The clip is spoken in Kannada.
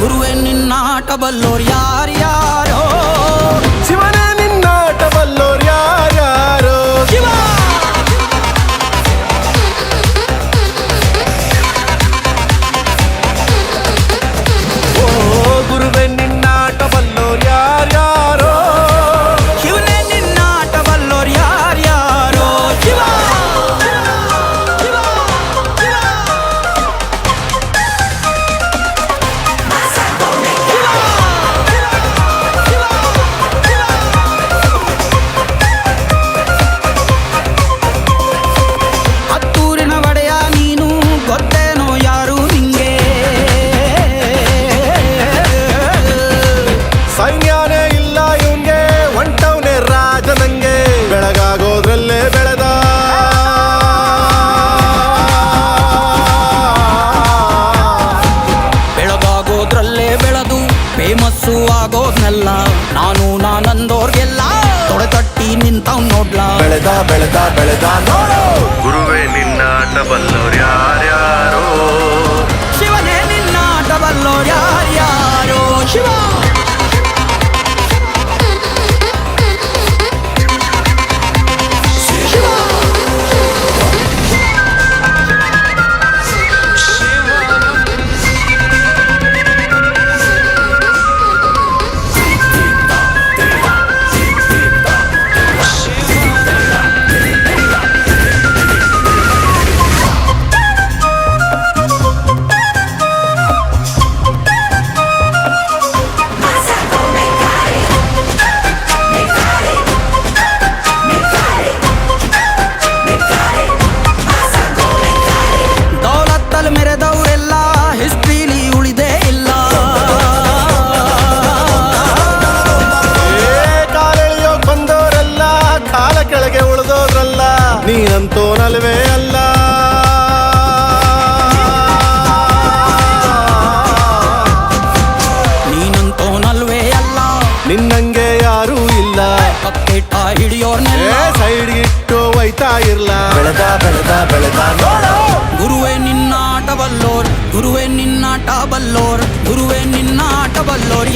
ಗುರುವೆ ನಿನ್ನಾಟ ಬಲ್ಲೋರ್ ಯಾರ್ಯಾರೋ ಶಿವನೇ ನಿನ್ನಾಟ ಬಲ್ಲೋರ್ ಯಾರ್ಯಾರೋ ಶಿವ ಓ ಗುರುವೆ ನಿನ್ನಾಟ ಬಲ್ಲೋರ್ ಯಾರ್ಯಾರೋ ಶಿವನೇ ನಿನ್ನಾಟ ಬಲ್ಲೋರ್ ಯಾರ್ಯಾರೋ ಶಿವ ಹತ್ತೂರಿನ ಒಡೆಯ ನೀನು ಗೊತ್ತೇನೋ ಯಾರು ನಿಂಗೆ ಸೈನ್ಯನೇ ಇಲ್ಲ ಇವಂಗೆ ಹೊಂಟವ್ನೆ ರಾಜ ನಂಗೆ ಬೆಳಗಾಗೋದ್ರಲ್ಲೇ ಬೆಳೆದ ಬೆಳಗಾಗೋದ್ರಲ್ಲೇ ಬೆಳೆದು ಫೇಮಸ್ಸು ಆಗೋದ್ನೆಲ್ಲ ನಾನಂದೋರ್ಗೆಲ್ಲ ತೊಡೆತಟ್ಟಿ ನಿಂತವ್ ನೋಡ್ಲಾ ಬೆಳೆದ ಬೆಳೆದ ಬೆಳೆದ ನೋಡು ಗುರುವೇ ನಿನ್ನಾಟ ಬಲ್ಲೋರ್ ಯಾರ್ಯಾರೋ ಶಿವನೇ ನಿನ್ನಾಟ ಬಲ್ಲೋರ್ ಯಾರ್ಯಾರೋ ಶಿವ ದೌಲತ್ತಲ್ಲಿ ಮೆರೆದವರೆಲ್ಲ ಹಿಸ್ಟ್ರಿಲಿ ಉಳಿದೇ ಇಲ್ಲ ಕಾಲೆಳೆಯೋಕ್ ಬಂದವರೆಲ್ಲ ಕಾಲ ಕೆಳಗೆ ಉಳಿದೋದ್ರಲ್ಲ ನೀನಂತೋನಲ್ವೇ ಅಲ್ಲ ನೀನಂತೋನಲ್ವೇ ಅಲ್ಲ ನಿನ್ನಂಗೆ ಯಾರೂ ಇಲ್ಲ ಕಪ್ಪೇಟ ಹಿಡಿಯೋರ್ನೆಲ್ಲ ಸೈಡ್ ಇಟ್ಟು ಒಯ್ತಾ ಇರ್ಲ ಬೆಳೆದ ಬೆಳೆದ ಬೆಳೆದ ನೋಡು ಗುರುವೆ ನಿನ್ನಾಟ ಬಲ್ಲೋರ್ ಗುರುವೆ ನಿನ್ನಾಟ ಬಲ್ಲೋರ್ ಗುರುವೆ ನಿನ್ನಾಟ ಬಲ್ಲೋರ್